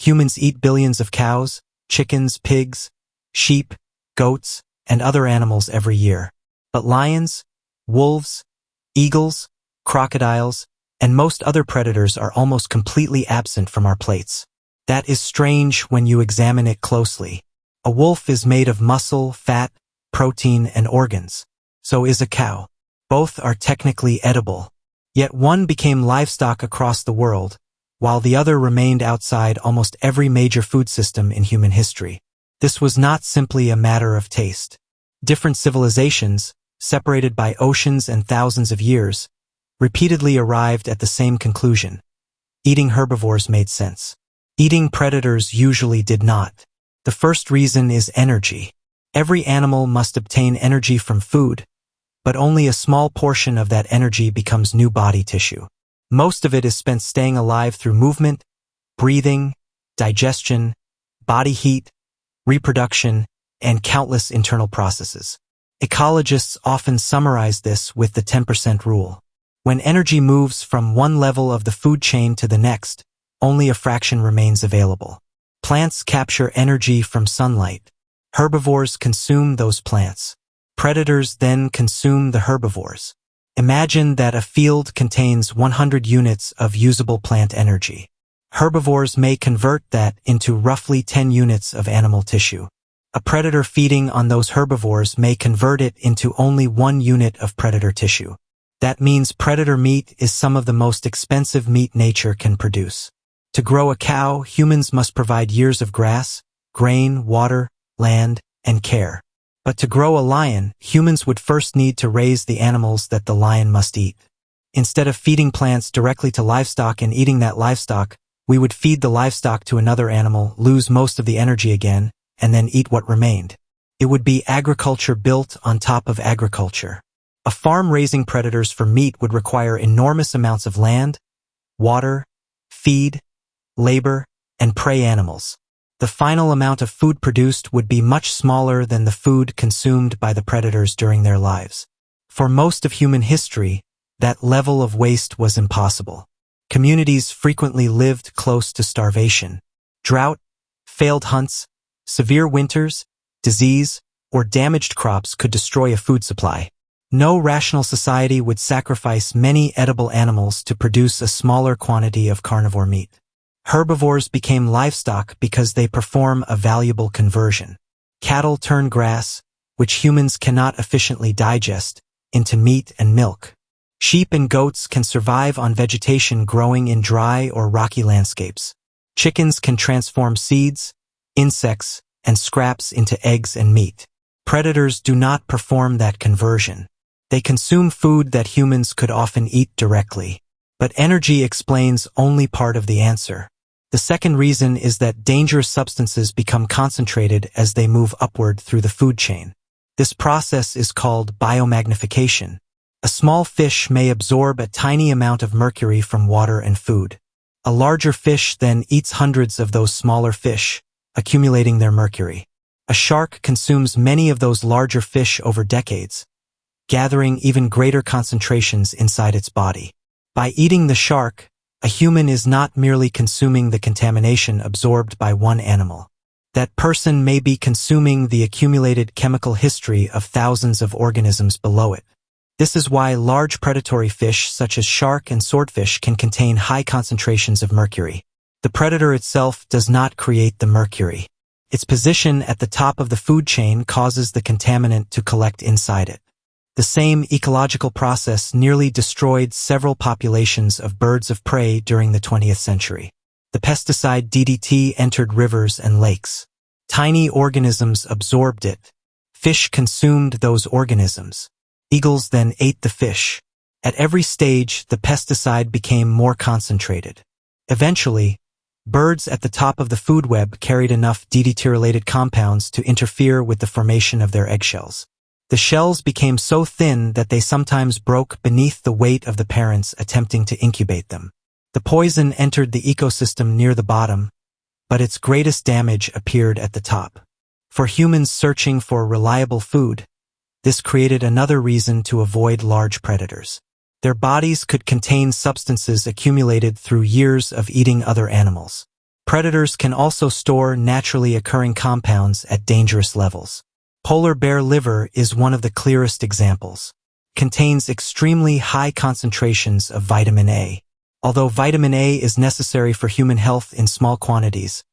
Humans eat billions of cows, chickens, pigs, sheep, goats, and other animals every year. But lions, wolves, eagles, crocodiles, and most other predators are almost completely absent from our plates. That is strange when you examine it closely. A wolf is made of muscle, fat, protein, and organs. So is a cow. Both are technically edible. Yet one became livestock across the world, while the other remained outside almost every major food system in human history. This was not simply a matter of taste. Different civilizations, separated by oceans and thousands of years, repeatedly arrived at the same conclusion. Eating herbivores made sense. Eating predators usually did not. The first reason is energy. Every animal must obtain energy from food, but only a small portion of that energy becomes new body tissue. Most of it is spent staying alive through movement, breathing, digestion, body heat, reproduction, and countless internal processes. Ecologists often summarize this with the 10% rule. When energy moves from one level of the food chain to the next, only a fraction remains available. Plants capture energy from sunlight. Herbivores consume those plants. Predators then consume the herbivores. Imagine that a field contains 100 units of usable plant energy. Herbivores may convert that into roughly 10 units of animal tissue. A predator feeding on those herbivores may convert it into only 1 unit of predator tissue. That means predator meat is some of the most expensive meat nature can produce. To grow a cow, humans must provide years of grass, grain, water, land, and care. But to grow a lion, humans would first need to raise the animals that the lion must eat. Instead of feeding plants directly to livestock and eating that livestock, we would feed the livestock to another animal, lose most of the energy again, and then eat what remained. It would be agriculture built on top of agriculture. A farm raising predators for meat would require enormous amounts of land, water, feed, labor, and prey animals. The final amount of food produced would be much smaller than the food consumed by the predators during their lives. For most of human history, that level of waste was impossible. Communities frequently lived close to starvation. Drought, failed hunts, severe winters, disease, or damaged crops could destroy a food supply. No rational society would sacrifice many edible animals to produce a smaller quantity of carnivore meat. Herbivores became livestock because they perform a valuable conversion. Cattle turn grass, which humans cannot efficiently digest, into meat and milk. Sheep and goats can survive on vegetation growing in dry or rocky landscapes. Chickens can transform seeds, insects, and scraps into eggs and meat. Predators do not perform that conversion. They consume food that humans could often eat directly. But energy explains only part of the answer. The second reason is that dangerous substances become concentrated as they move upward through the food chain. This process is called biomagnification. A small fish may absorb a tiny amount of mercury from water and food. A larger fish then eats hundreds of those smaller fish, accumulating their mercury. A shark consumes many of those larger fish over decades, gathering even greater concentrations inside its body. By eating the shark, a human is not merely consuming the contamination absorbed by one animal. That person may be consuming the accumulated chemical history of thousands of organisms below it. This is why large predatory fish such as shark and swordfish can contain high concentrations of mercury. The predator itself does not create the mercury. Its position at the top of the food chain causes the contaminant to collect inside it. The same ecological process nearly destroyed several populations of birds of prey during the 20th century. The pesticide DDT entered rivers and lakes. Tiny organisms absorbed it. Fish consumed those organisms. Eagles then ate the fish. At every stage, the pesticide became more concentrated. Eventually, birds at the top of the food web carried enough DDT-related compounds to interfere with the formation of their eggshells. The shells became so thin that they sometimes broke beneath the weight of the parents attempting to incubate them. The poison entered the ecosystem near the bottom, but its greatest damage appeared at the top. For humans searching for reliable food, this created another reason to avoid large predators. Their bodies could contain substances accumulated through years of eating other animals. Predators can also store naturally occurring compounds at dangerous levels. Polar bear liver is one of the clearest examples. Contains extremely high concentrations of vitamin A. Although vitamin A is necessary for human health in small quantities,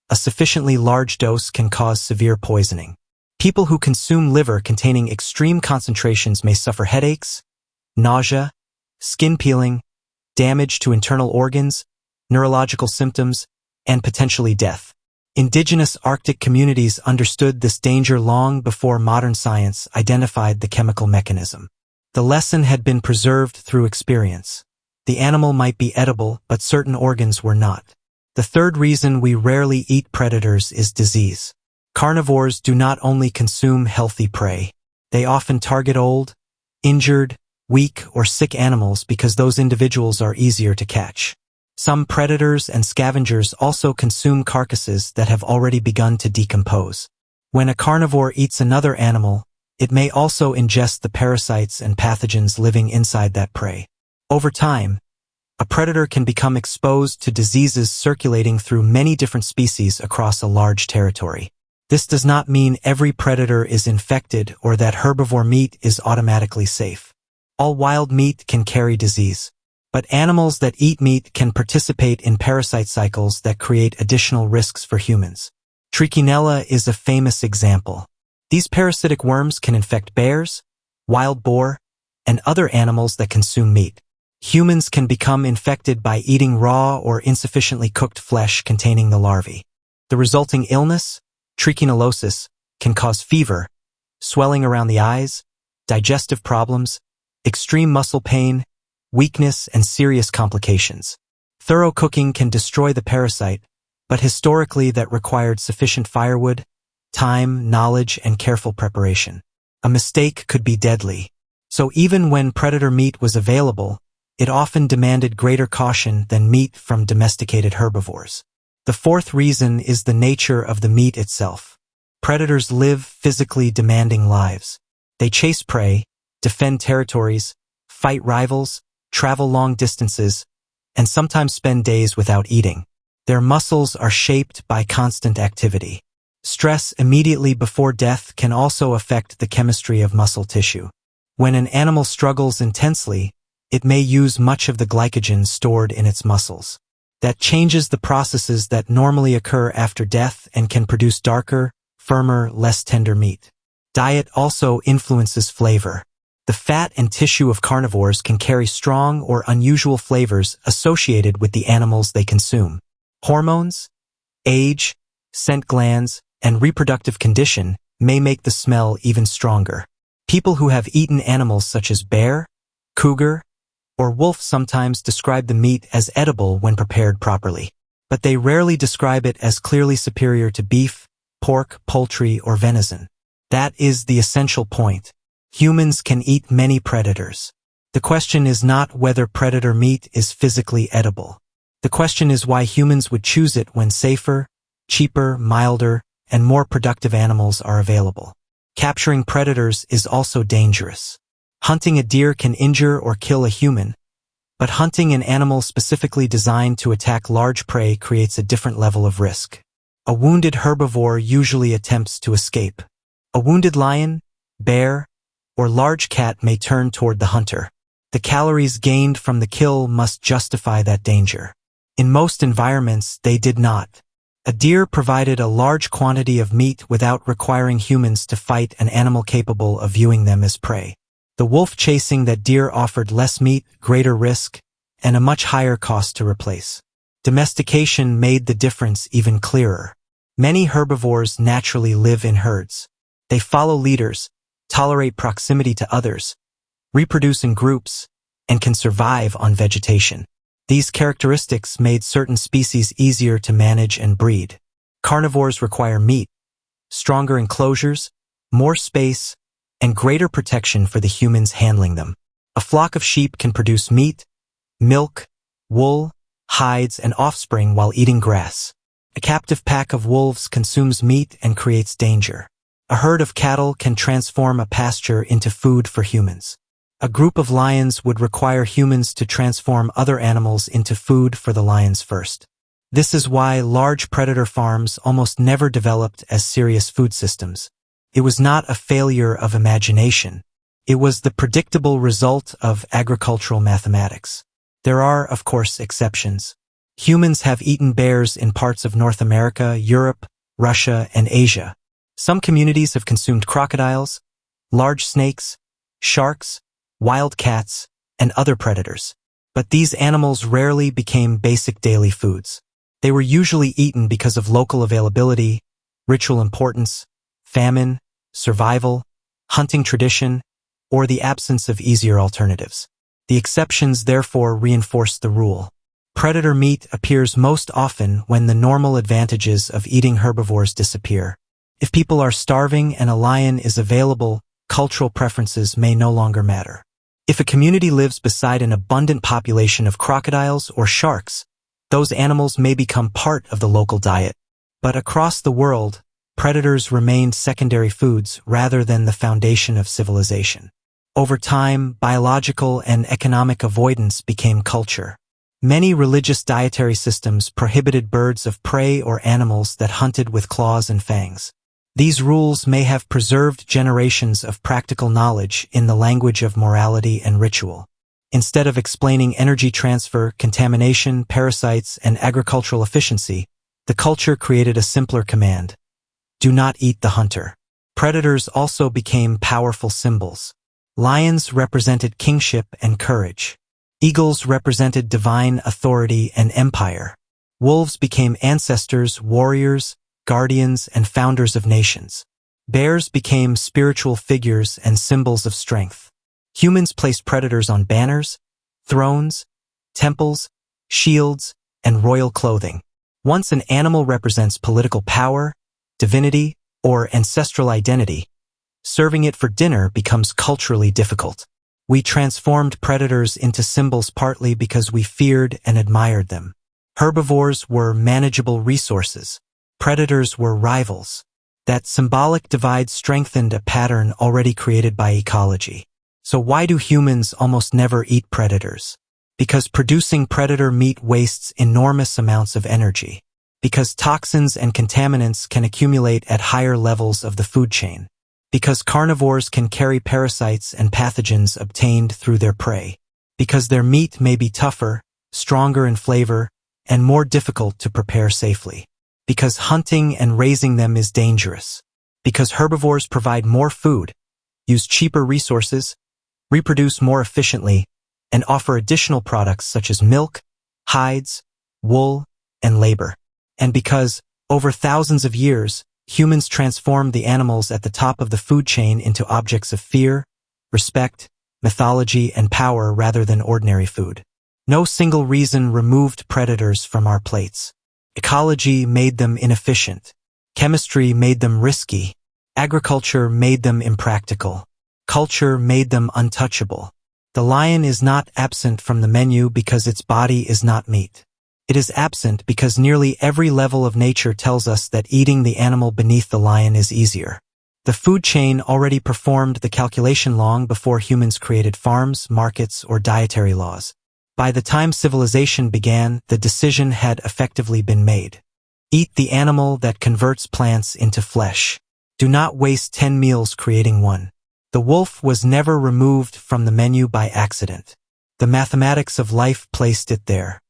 a sufficiently large dose can cause severe poisoning. People who consume liver containing extreme concentrations may suffer headaches, nausea, skin peeling, damage to internal organs, neurological symptoms, and potentially death. Indigenous Arctic communities understood this danger long before modern science identified the chemical mechanism. The lesson had been preserved through experience. The animal might be edible, but certain organs were not. The third reason we rarely eat predators is disease. Carnivores do not only consume healthy prey. They often target old, injured, weak, or sick animals because those individuals are easier to catch. Some predators and scavengers also consume carcasses that have already begun to decompose. When a carnivore eats another animal, it may also ingest the parasites and pathogens living inside that prey. Over time, a predator can become exposed to diseases circulating through many different species across a large territory. This does not mean every predator is infected or that herbivore meat is automatically safe. All wild meat can carry disease. But animals that eat meat can participate in parasite cycles that create additional risks for humans. Trichinella is a famous example. These parasitic worms can infect bears, wild boar, and other animals that consume meat. Humans can become infected by eating raw or insufficiently cooked flesh containing the larvae. The resulting illness, trichinellosis, can cause fever, swelling around the eyes, digestive problems, extreme muscle pain, weakness, and serious complications. Thorough cooking can destroy the parasite, but historically that required sufficient firewood, time, knowledge, and careful preparation. A mistake could be deadly. So even when predator meat was available, it often demanded greater caution than meat from domesticated herbivores. The fourth reason is the nature of the meat itself. Predators live physically demanding lives. They chase prey, defend territories, fight rivals, travel long distances, and sometimes spend days without eating. Their muscles are shaped by constant activity. Stress immediately before death can also affect the chemistry of muscle tissue. When an animal struggles intensely, it may use much of the glycogen stored in its muscles. That changes the processes that normally occur after death and can produce darker, firmer, less tender meat. Diet also influences flavor. The fat and tissue of carnivores can carry strong or unusual flavors associated with the animals they consume. Hormones, age, scent glands, and reproductive condition may make the smell even stronger. People who have eaten animals such as bear, cougar, or wolf sometimes describe the meat as edible when prepared properly. But they rarely describe it as clearly superior to beef, pork, poultry, or venison. That is the essential point. Humans can eat many predators. The question is not whether predator meat is physically edible. The question is why humans would choose it when safer, cheaper, milder, and more productive animals are available. Capturing predators is also dangerous. Hunting a deer can injure or kill a human, but hunting an animal specifically designed to attack large prey creates a different level of risk. A wounded herbivore usually attempts to escape. A wounded lion, bear, or large cat may turn toward the hunter. The calories gained from the kill must justify that danger. In most environments, they did not. A deer provided a large quantity of meat without requiring humans to fight an animal capable of viewing them as prey. The wolf chasing that deer offered less meat, greater risk, and a much higher cost to replace. Domestication made the difference even clearer. Many herbivores naturally live in herds. They follow leaders, tolerate proximity to others, reproduce in groups, and can survive on vegetation. These characteristics made certain species easier to manage and breed. Carnivores require meat, stronger enclosures, more space, and greater protection for the humans handling them. A flock of sheep can produce meat, milk, wool, hides, and offspring while eating grass. A captive pack of wolves consumes meat and creates danger. A herd of cattle can transform a pasture into food for humans. A group of lions would require humans to transform other animals into food for the lions first. This is why large predator farms almost never developed as serious food systems. It was not a failure of imagination. It was the predictable result of agricultural mathematics. There are, of course, exceptions. Humans have eaten bears in parts of North America, Europe, Russia, and Asia. Some communities have consumed crocodiles, large snakes, sharks, wild cats, and other predators. But these animals rarely became basic daily foods. They were usually eaten because of local availability, ritual importance, famine, survival, hunting tradition, or the absence of easier alternatives. The exceptions therefore reinforce the rule. Predator meat appears most often when the normal advantages of eating herbivores disappear. If people are starving and a lion is available, cultural preferences may no longer matter. If a community lives beside an abundant population of crocodiles or sharks, those animals may become part of the local diet. But across the world, predators remained secondary foods rather than the foundation of civilization. Over time, biological and economic avoidance became culture. Many religious dietary systems prohibited birds of prey or animals that hunted with claws and fangs. These rules may have preserved generations of practical knowledge in the language of morality and ritual. Instead of explaining energy transfer, contamination, parasites, and agricultural efficiency, the culture created a simpler command: do not eat the hunter. Predators also became powerful symbols. Lions represented kingship and courage. Eagles represented divine authority and empire. Wolves became ancestors, warriors, guardians, and founders of nations. Bears became spiritual figures and symbols of strength. Humans placed predators on banners, thrones, temples, shields, and royal clothing. Once an animal represents political power, divinity, or ancestral identity, serving it for dinner becomes culturally difficult. We transformed predators into symbols partly because we feared and admired them. Herbivores were manageable resources. Predators were rivals. That symbolic divide strengthened a pattern already created by ecology. So why do humans almost never eat predators? Because producing predator meat wastes enormous amounts of energy. Because toxins and contaminants can accumulate at higher levels of the food chain. Because carnivores can carry parasites and pathogens obtained through their prey. Because their meat may be tougher, stronger in flavor, and more difficult to prepare safely. Because hunting and raising them is dangerous. Because herbivores provide more food, use cheaper resources, reproduce more efficiently, and offer additional products such as milk, hides, wool, and labor. And because, over thousands of years, humans transformed the animals at the top of the food chain into objects of fear, respect, mythology, and power rather than ordinary food. No single reason removed predators from our plates. Ecology made them inefficient. Chemistry made them risky. Agriculture made them impractical. Culture made them untouchable. The lion is not absent from the menu because its body is not meat. It is absent because nearly every level of nature tells us that eating the animal beneath the lion is easier. The food chain already performed the calculation long before humans created farms, markets, or dietary laws. By the time civilization began, the decision had effectively been made. Eat the animal that converts plants into flesh. Do not waste 10 meals creating one. The wolf was never removed from the menu by accident. The mathematics of life placed it there.